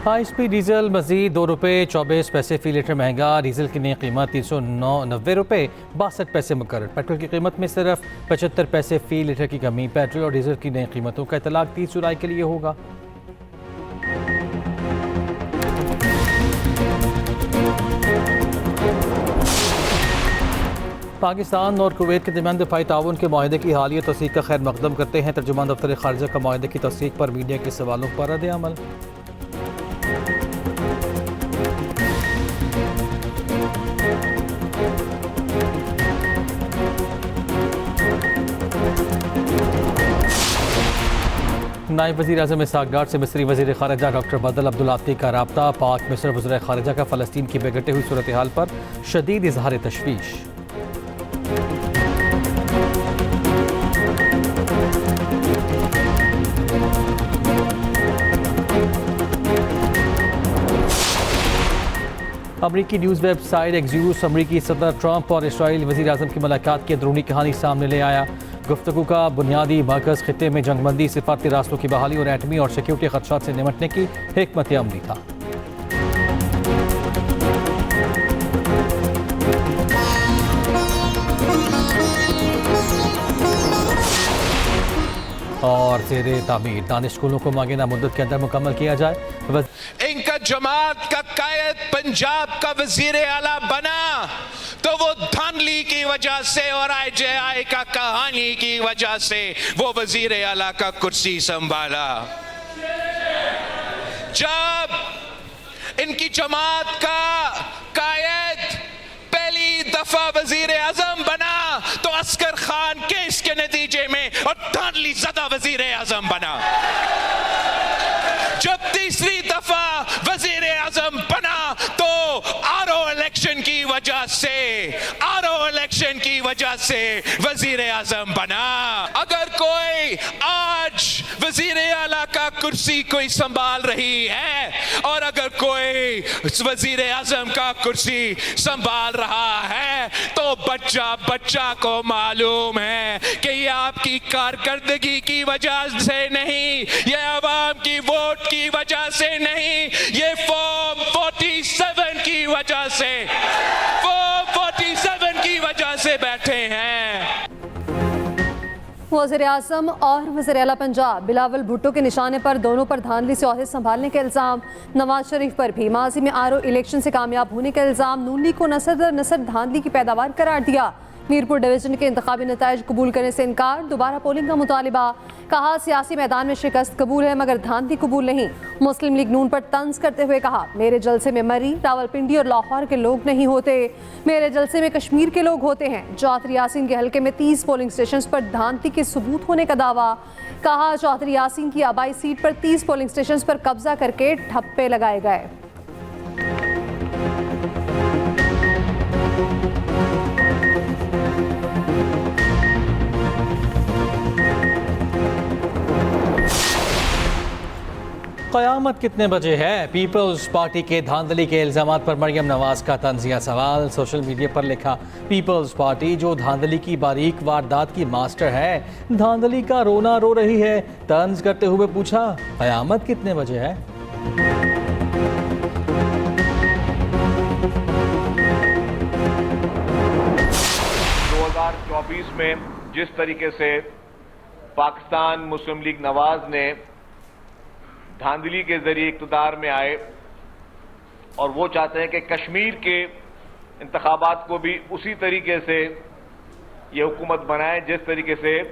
High speed diesel मजीद ₹2.24 फी litre महंगा। Diesel की नई कीमत 390 रुपये 62 पैसे मुकर्रर। पेट्रोल की कीमत में सिर्फ 75 पैसे फी लीटर की कमी। पेट्रोल और डीजल की नई कीमतों का इतलाक 30 जुलाई के लिए होगा। पाकिस्तान और कुवैत के दरमियान दफाई ताउन के माहिदे की हालिया तस्दीक का खैर मकदम करते हैं। तर्जुमान दफ्तर खारजा का माहिदे की तस्दीक पर मीडिया के सवालों पर रद्द अमल। नायब वज़ीर आज़म इसहाक़ डार से मिस्री वज़ीर ख़ारिजा डॉक्टर बदल अब्दुल आती का रब्ता। पाक मिस्र वज़ीर ख़ारिजा का फ़लस्तीन की बिगड़ती हुई सूरत हाल पर शदीद इज़हार तशवीश। अमरीकी न्यूज़ वेबसाइट एक्सियोस अमरीकी सदर ट्रंप और इसराइली वज़ीर आज़म की मुलाकात की अंदरूनी कहानी सामने ले आया। गुफ्तगू का बुनियादी मरकज़ खित्ते में जंगबंदी, सिफारती रास्तों की बहाली और एटमी और सिक्योरिटी खदशात से निपटने की हिकमत अमली था। और ज़ेरे तामीर दानिश स्कूलों को मांगे ना मुद्दत के अंदर मुकम्मल किया जाए। इनका जमात का कायद पंजाब का वजीर आला बना तो वो धांधली की वजह से और IJI का कहानी की वजह से वो वजीर आला का कुर्सी संभाला। जब इनकी जमात का कायद पहली दफा वजीर आजम बना तो अस्कर खान केस के नतीजे में और धांधली ज़दा वजीर आजम बना। जब तीसरी दफा वजीर आजम बना तो आरओ इलेक्शन की वजह से वजीर आजम बना। अगर कोई आज वजीर आला का कुर्सी कोई संभाल रही है और अगर कोई वजीर आजम का कुर्सी संभाल रहा है तो बच्चा को मालूम है कि ये आपकी कारकर्दगी की वजह से नहीं, ये आवाम की वोट की वजह से नहीं, ये फॉर्म 47 की वजह से बैठे हैं। वज़ीर आज़म और वज़ीर आला पंजाब बिलावल भुट्टो के निशाने पर दोनों पर धांधली से ओहदे संभालने का इल्ज़ाम। नवाज शरीफ पर भी माजी में आरओ इलेक्शन से कामयाब होने का इल्ज़ाम। नून लीग को नसर दर नसर धांधली की पैदावार करार दिया। मीरपुर डिवीजन के इंतखाबी नताइज कबूल करने से इनकार। दोबारा पोलिंग का मुतालिबा। कहा सियासी मैदान में शिकस्त कबूल है मगर धांधली कबूल नहीं। मुस्लिम लीग नून पर तंज करते हुए कहा मेरे जलसे में मरी, रावलपिंडी और लाहौर के लोग नहीं होते, मेरे जलसे में कश्मीर के लोग होते हैं। चौधरी यासीन के हल्के में 30 पोलिंग स्टेशन पर धांधली के सबूत होने का दावा। कहा चौधरी यासीन की आबाई सीट पर 30 पोलिंग स्टेशन पर कब्जा करके ठप्पे लगाए गए। क़यामत कितने बजे है? पीपल्स पार्टी के धांधली के इल्ज़ामात पर मरियम नवाज का तंज़िया सवाल। सोशल मीडिया पर लिखा पीपल्स पार्टी जो धांधली की बारीक वारदात की मास्टर है, धांधली का रोना रो रही है। तंज करते हुए पूछा क़यामत कितने बजे है? में जिस तरीके से पाकिस्तान मुस्लिम लीग नवाज ने धांधली के जरिए इक़्तिदार में आए और वो चाहते हैं कि कश्मीर के इंतखाबात को भी उसी तरीके से ये हुकूमत बनाए जिस तरीके से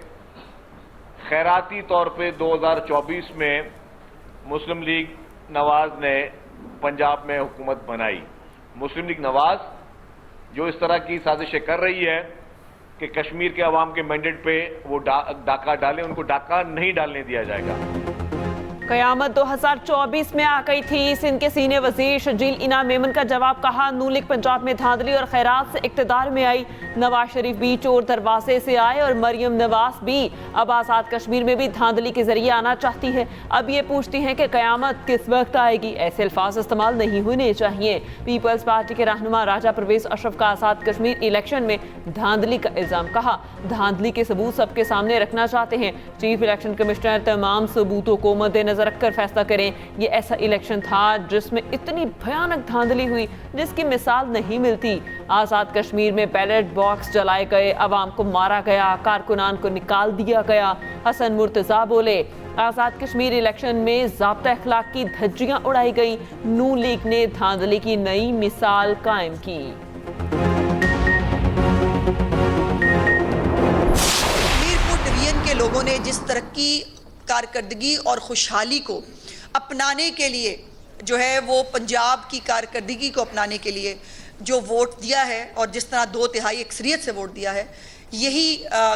खैराती तौर पे 2024 में मुस्लिम लीग नवाज ने पंजाब में हुकूमत बनाई। मुस्लिम लीग नवाज जो इस तरह की साजिशें कर रही है कि कश्मीर के अवाम के मैंडेट पे वो डाका डालें, उनको डाका नहीं डालने दिया जाएगा। क़यामत 2024 में आ गई थी। सिंध के सीनियर वजीर शजील इनाम मेमन का जवाब। कहा नून लीग पंजाब में धांधली और खैरात से इक़्तिदार में आई। नवाज शरीफ भी चोर दरवाजे से आए और मरियम नवाज भी अब आज़ाद कश्मीर में भी धांधली के जरिए आना चाहती है। अब ये पूछती हैं कि क़यामत किस वक्त आएगी। ऐसे अल्फाज इस्तेमाल नहीं होने चाहिए। पीपल्स पार्टी के रहनुमा राजा परवेज अशरफ का आज़ाद कश्मीर इलेक्शन में धांधली का इल्ज़ाम। कहा धांधली के सबूत सबके सामने रखना चाहते हैं। चीफ इलेक्शन कमिश्नर तमाम सबूतों को मद्देनजर मद्देनजर रखकर फैसला करें। ये ऐसा इलेक्शन था जिसमें इतनी भयानक धांधली हुई जिसकी मिसाल नहीं मिलती। आज़ाद कश्मीर में बैलेट बॉक्स जलाए गए, अवाम को मारा गया, कारकुनान को निकाल दिया गया। हसन मुर्तज़ा बोले, आज़ाद कश्मीर इलेक्शन में ज़ाब्ता अखलाक की धज्जियां उड़ाई गई। नून लीग ने धांधली की नई मिसाल कायम की। मीरपुर डिवीजन के लोगों ने जिस तरक्की, कारकर्दगी और खुशहाली को अपनाने के लिए जो है वो पंजाब की कारकर्दगी को अपनाने के लिए जो वोट दिया है और जिस तरह 2/3 अक्सरियत से वोट दिया है, यही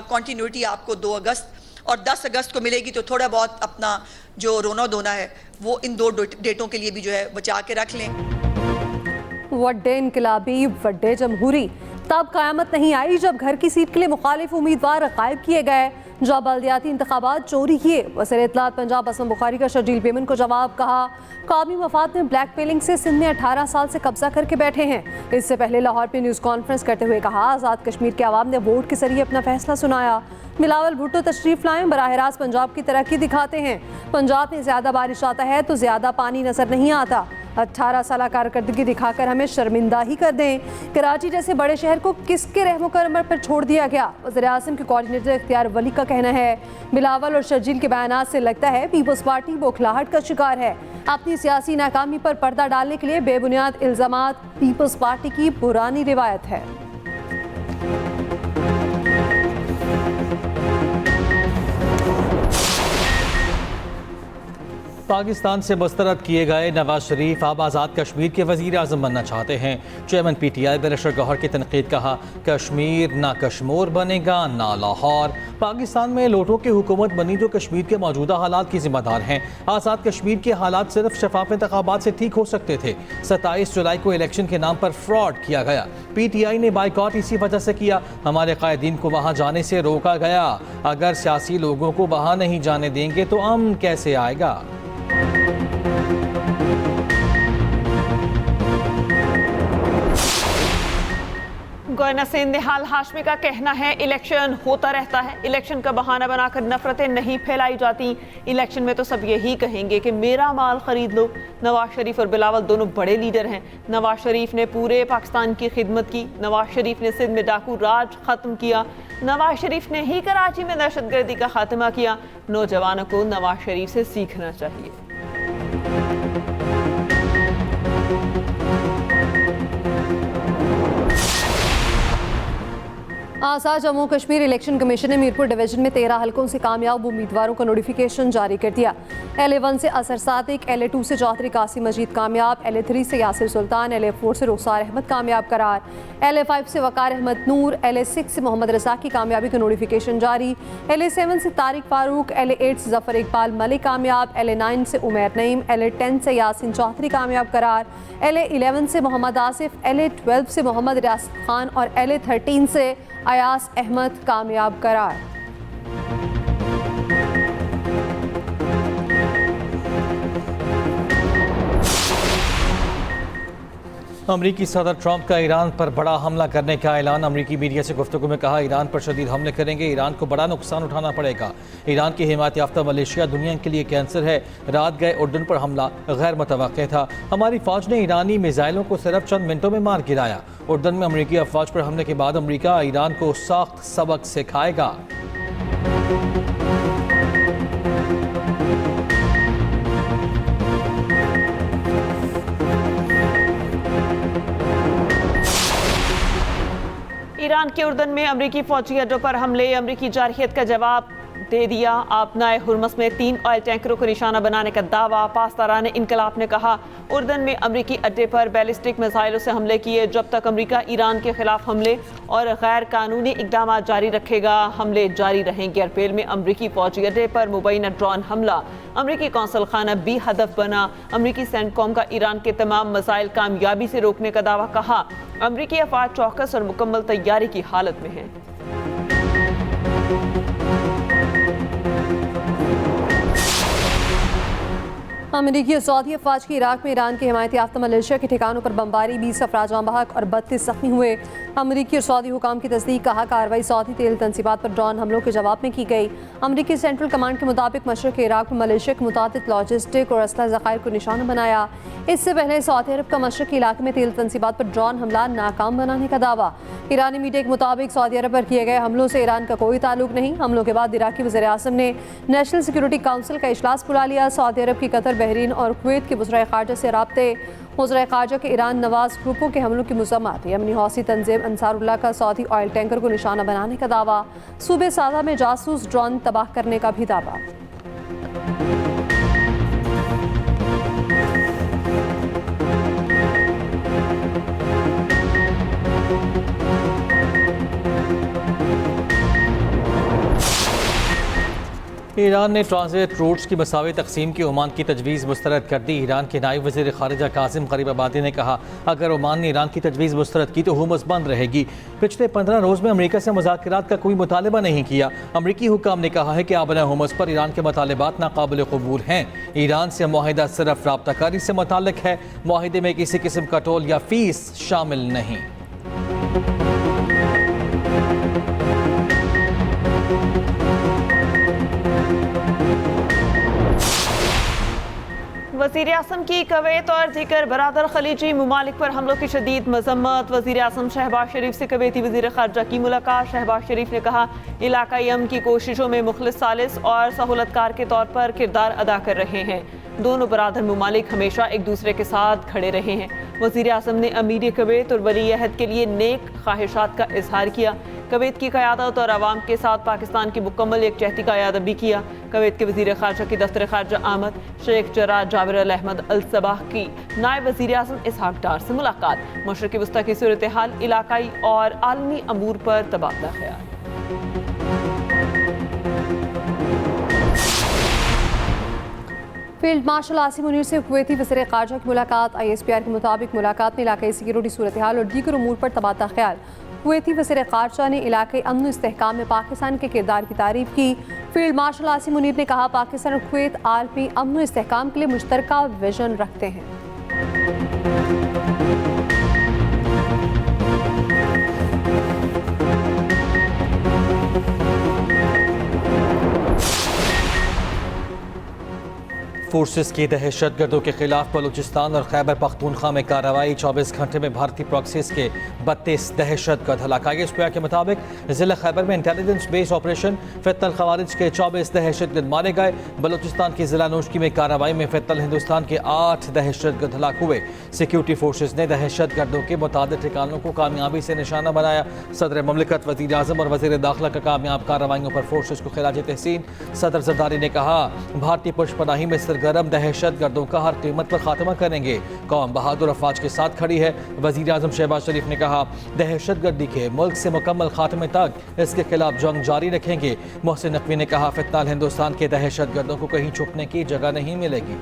कॉन्टीन्यूटी आपको 2 अगस्त और 10 अगस्त को मिलेगी। तो थोड़ा बहुत अपना जो रोना धोना है वो इन 2 डेटों के लिए भी जो है बचा के रख लें। वड्डे इनकलाबी, वड्डे जमहूरी, तब क़यामत नहीं आई जब घर की सीट के लिए मुखालिफ उम्मीदवार गायब किए गए, जब बल्दियाती इंतखाबात चोरी किए। वज़ीर इत्तलात पंजाब असम बुखारी का शर्जील मेमन को जवाब, कहा कौमी मफाद में ब्लैक मेलिंग से सिंध में 18 साल से कब्जा करके बैठे हैं। इससे पहले लाहौर में न्यूज़ कॉन्फ्रेंस करते हुए कहा, आज़ाद कश्मीर के अवाम ने वोट के जरिए अपना फैसला सुनाया। बिलावल भुट्टो तशरीफ लाएं, बराह रास्त पंजाब की तरक्की दिखाते हैं। पंजाब में ज़्यादा बारिश आता है तो ज़्यादा पानी नजर नहीं आता। 18 साल कारकर्दगी दिखाकर हमें शर्मिंदा ही कर दें। कराची जैसे बड़े शहर को किसके रहमो करम पर छोड़ दिया गया? वज़ीर आज़म के कोऑर्डिनेटर इख्तियार वली का कहना है। बिलावल और शर्जील के बयानात से लगता है पीपल्स पार्टी बौखलाहट का शिकार है। अपनी सियासी नाकामी पर पर्दा डालने के लिए बेबुनियाद इल्ज़ामात पीपल्स पार्टी की पुरानी रिवायत है। पाकिस्तान से मुस्तरद किए गए नवाज शरीफ अब आज़ाद कश्मीर के वज़ीर आज़म बनना चाहते हैं। चेयरमैन PTI बैरिस्टर गौहर की तनकीद, कहा कश्मीर ना कश्मोर बनेगा ना लाहौर। पाकिस्तान में लोटों की हुकूमत बनी जो कश्मीर के मौजूदा हालात की जिम्मेदार हैं। आज़ाद कश्मीर के हालात सिर्फ शफाफ इंतखाबात से ठीक हो सकते थे। 27 जुलाई को इलेक्शन के नाम पर फ्रॉड किया गया। PTI ने बाइकॉट इसी वजह से किया। हमारे कायदीन को वहाँ जाने से रोका गया। अगर सियासी लोगों को वहाँ नहीं जाने देंगे तो अमन कैसे आएगा? गवर्नर सिंध निहाल हाशमी का कहना है, इलेक्शन होता रहता है, इलेक्शन का बहाना बनाकर नफरतें नहीं फैलाई जाती। इलेक्शन में तो सब यही कहेंगे कि मेरा माल खरीद लो। नवाज शरीफ और बिलावल दोनों बड़े लीडर हैं। नवाज शरीफ ने पूरे पाकिस्तान की खिदमत की। नवाज शरीफ ने सिंध में डाकू राज खत्म किया। नवाज शरीफ ने ही कराची में दहशतगर्दी का खात्मा किया। नौजवानों को नवाज शरीफ से सीखना चाहिए। आज़ाद जम्मू कश्मीर इलेक्शन कमीशन ने मीरपुर डिवीजन में 13 हलकों से कामयाब उम्मीदवारों का नोटिफिकेशन जारी कर दिया। LA1 से असर सादिक, LA2 से चौधरी कासिम मजीद कामयाब, LA3 से यासिर सुल्तान, LA4 से रुखसार अहमद कामयाब करार, LA5 से वकार अहमद नूर, LA6 से मोहम्मद रज़ा की कामयाबी का नोटिफिकेशन जारी, LA7 से तारिक फारूक, LA8 से जफ़र इकबाल मलिक कामयाब, LA9 से उमैर नईम, LA10 से यासिन चौधरी कामयाब करार, LA11 से मोहम्मद आसिफ, LA12 से मोहम्मद रियासत खान और LA13 से अयास अहमद कामयाब करार। अमरीकी सदर ट्रंप का ईरान पर बड़ा हमला करने का ऐलान। अमरीकी मीडिया से गुफ्तगू में कहा, ईरान पर शदीद हमले करेंगे, ईरान को बड़ा नुकसान उठाना पड़ेगा। ईरान की हिमायत याफ्ता मलेशिया दुनिया के लिए कैंसर है। रात गए उर्दन पर हमला गैर मुतवक्के था। हमारी फ़ौज ने ईरानी मिसाइलों को सिर्फ चंद मिनटों में मार गिराया। उर्दन में अमरीकी अफवाज पर हमले के बाद अमरीका ईरान को सख्त सबक सिखाएगा। ईरान के उर्दन में अमरीकी फौजी अड्डों पर हमले, अमरीकी जारहियत का जवाब दे दिया। आपनाए हुर्मस में 3 ऑयल टैंकरों को निशाना बनाने का दावा। पासदारान इनकलाब ने कहा, उर्दन में अमरीकी अड्डे पर बैलिस्टिक मिसाइलों से हमले किए। जब तक अमरीका ईरान के खिलाफ हमले और गैर कानूनी इकदाम जारी रखेगा, हमले जारी रहेंगे। एयरपेल में अमरीकी फौजी अड्डे पर मुबैना ड्रोन हमला, अमरीकी कौंसल खाना भी हदफ बना। अमरीकी सेंटकॉम का ईरान के तमाम मिसाइल कामयाबी से रोकने का दावा। कहा, अमरीकी अफवाज चौकस और मुकम्मल तैयारी की हालत में हैं। अमरीकी और सऊदी अफवाज की इराक में ईरान के हिमायत याफ्ता मलेशिया के ठिकानों पर बमबारी, 20 अफराद जाँ बहक और 32 जख्मी हुए। अमरीकी और सऊदी हुकाम की तस्दीक, कहा कार्रवाई सऊदी तेल तंसीबात पर ड्रोन हमलों के जवाब में की गई। अमरीकी सेंट्रल कमांड के मुताबिक मशरक़ इराक में मलेशिया के मुताबिक लॉजिस्टिक और असला ज़खायर को निशाना बनाया। इससे पहले सऊदी अरब का मशरक़ी इलाके में तेल तंसीबात पर ड्रोन हमला नाकाम बनाने का दावा। ईरानी मीडिया के मुताबिक सऊदी अरब पर किए गए हमलों से ईरान का कोई ताल्लुक नहीं। हमलों के बाद इराकी वज़ीर आज़म ने नेशनल सिक्योरिटी काउंसिल का इजलास बुला लिया। सऊदी अरब की कतर, बहरीन और कुवैत के वज़ीर ख़ारजा से राब्ते। वज़ीर ख़ारजा के ईरान नवाज ग्रुपों के हमलों की मज़म्मत। यमनी हौसी तंजीम अंसारुल्लाह का सऊदी ऑयल टैंकर को निशाना बनाने का दावा। सूबे सादा में जासूस ड्रोन तबाह करने का भी दावा। ईरान ने ट्रांजिट रूट्स की मसावी तकसीम की ओमान की तजवीज़ मुस्तरद कर दी। ईरान के नायब वज़ीर ख़ारिजा कासिम गरीबाबादी ने कहा, अगर ओमान ने ईरान की तजवीज़ मुस्तरद की तो हुमस बंद रहेगी। पिछले 15 रोज़ में अमरीका से मुज़ाकरात का कोई मुतालबा नहीं किया। अमरीकी हुकाम ने कहा है कि आबना हुमस पर ईरान के मुतालबात नाकाबिल कबूल हैं। ईरान से मुआहिदा सिर्फ राब्ताकारी से मुताल्लिक है। मुआहिदे में किसी किस्म का टोल या फीस शामिल नहीं। वज़ीर आज़म की कुवैत और दीगर बरादर खलीजी ममालिक पर हमलों की शदीद मजम्मत। वज़ीर आज़म शहबाज शरीफ से कुवैती वज़ीर ख़ारजा की मुलाकात। शहबाज शरीफ ने कहा, इलाकाई अमन की कोशिशों में मुखलिस सालिस और सहूलतकार के तौर पर किरदार अदा कर रहे हैं। दोनों बरादर ममालिक हमेशा एक दूसरे के साथ खड़े रहे हैं। वज़ीर आज़म ने अमीर कुवैत और वली अहद के लिए नेक ख्वाहिशात का इजहार किया। कुवैत की क़यादत और आवाम के साथ पाकिस्तान की मुकम्मल यकजहती का याद भी किया। कुवैत के वज़ीर ख़ारजा की दफ्तर ख़ारजा आमद शेख जरा जाबिर अल अहमद अल सबाह की नायब वज़ीर आज़म इसहाक डार से मुलाकात। मशरक़ी वस्ता की सूरत हाल, इलाकाई और आलमी अमूर पर तबादला ख्याल। फील्ड मार्शल आसिम मुनीर से कुवैती वज़ीर ख़ारजा की मुलाकात। ISPR के मुताबिक मुलाकात में इलाकाई सिक्योरिटी सूरत हाल और दीगर अमूर पर तबादला ख्याल। कुवैती वज़ीर ख़ारजा ने इलाकाई अमन और इस्तेहकाम में पाकिस्तान के किरदार की तारीफ़ की। फील्ड मार्शल आसिम मुनीर ने कहा, पाकिस्तान और कुवैत आलमी अमन और इस्तेहकाम के लिए मुश्तरका विजन रखते हैं। फोर्सेस की दहशतगर्दों के खिलाफ बलूचिस्तान और खैबर पख्तूनख्वा में कार्रवाई। 24 घंटे में भारतीय प्रॉक्सीज के 32 दहशतगर्द हलाक। ISPR के मुताबिक जिला खैबर में इंटेलिजेंस बेस्ड ऑपरेशन फितल खवारिज के 24 दहशतगर्द मारे गए। बलूचिस्तान की जिला नोशकी में कार्रवाई में फितल हिंदुस्तान के 8 दहशतगर्द हलाक हुए। सिक्योरिटी फोर्सेज ने दहशतगर्दों के मुतादिद ठिकानों को कामयाबी से निशाना बनाया। सदर ममलिकत, वज़ीर आज़म और वज़ीर दाखिला का कामयाब कार्रवाइयों पर फोर्सेज को खिराज तहसीन। सदर जरदारी ने कहा, भारतीय पुष्पनाही में गरम दहशत गर्दों का हर कीमत पर खात्मा करेंगे। कौम बहादुर अफवाज के साथ खड़ी है। वज़ीर आज़म शहबाज शरीफ ने कहा, दहशत गर्दी के मुल्क से मुकम्मल खात्मे तक इसके खिलाफ जंग जारी रखेंगे। मोहसिन नकवी ने कहा, फिलहाल हिंदुस्तान के दहशत गर्दों को कहीं छुपने की जगह नहीं मिलेगी।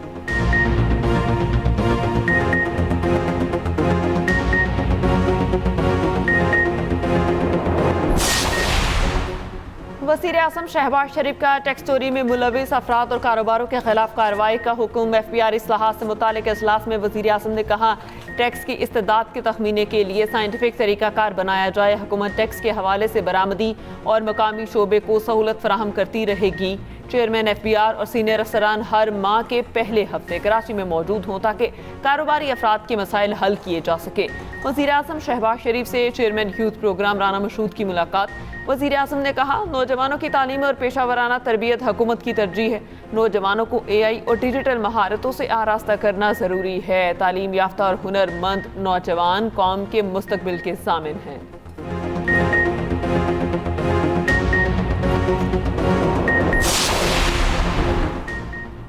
वज़ीर आज़म शहबाज शरीफ का टैक्स चोरी में मुलविस अफराद और कारोबारों के खिलाफ कार्रवाई का हुक्म। FBR इस्लाहात से मुतालिक इजलास में वज़ीर आज़म ने कहा, टैक्स की इस्तेदाद के तखमीने के लिए साइंटिफिक तरीक़ाकार बनाया जाए। हुकूमत टैक्स के हवाले से बरामदी और मकामी शोबे को सहूलत फराहम करती रहेगी। चेयरमैन FBR और सीनियर अफसरान हर माह के पहले हफ्ते कराची में मौजूद हों ताकि कारोबारी अफराद के मसाइल हल किए जा सके। वज़ीर आज़म शहबाज शरीफ से chairman youth program Rana Mashhood की मुलाकात। वज़ीर आज़म ने कहा, नौजवानों की तालीम और पेशा वराना तरबियत हुकूमत की तरजीह है। नौजवानों को AI और डिजिटल महारतों से आरास्ता करना ज़रूरी है। तालीम याफ्ता और हुनरमंद नौजवान कौम के मुस्तकबिल के ज़ामिन हैं।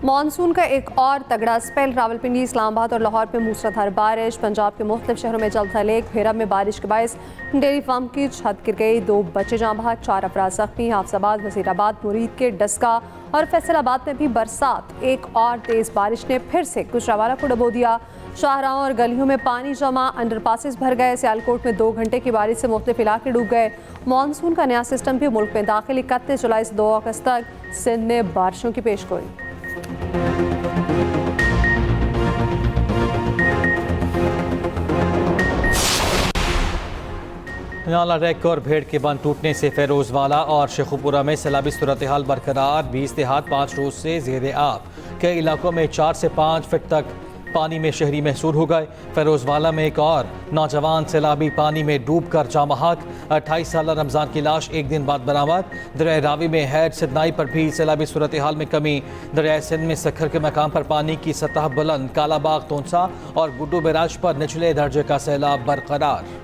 मानसून का एक और तगड़ा स्पेल। रावलपिंडी, इस्लामाबाद और लाहौर में मूसलाधार बारिश। पंजाब के मुख्तलिफ शहरों में जलथा लेक। भेरब में बारिश के बायस डेयरी फार्म की छत गिर गई। 2 बच्चे जाँ बहक, 4 अफराद जख्मी। हाफजाबाद, वजीराबाद, मुरीद के डस्का और फैसलाबाद में भी बरसात। एक और तेज़ बारिश ने फिर से गुजरावाला को डुबो दिया। शाहराहों और गलियों में पानी जमा, अंडरपासेस भर गए। सियालकोट में 2 घंटे की बारिश से मुख्तलिफ इलाके डूब गए। मानसून का नया सिस्टम भी मुल्क में दाखिल। 31 जुलाई से 2 अगस्त तक सिंध में बारिशों की पेशगोई। नाला रेक और भेड़ के बंद टूटने से फेरोजवाला और शेखुपुरा में सैलाबी सूरत हाल बरकरार। 20 देहात 5 रोज से जेर आब। कई इलाकों में 4 से 5 फीट तक पानी में शहरी महसूर हो गए। फेरोजवाला में एक और नौजवान सैलाबी पानी में डूब कर जाम बहक। 28 साल रमजान की लाश एक दिन बाद बरामद। दरिया रावी में हैड सिदनाई पर भी सैलाबी सूरत हाल में कमी। दरिया सिंध में सखर के मकाम पर पानी की सतह बुलंद। कालाबाग, तोनसा और गुड्डू बैराज पर निचले दर्जे का सैलाब बरकरार।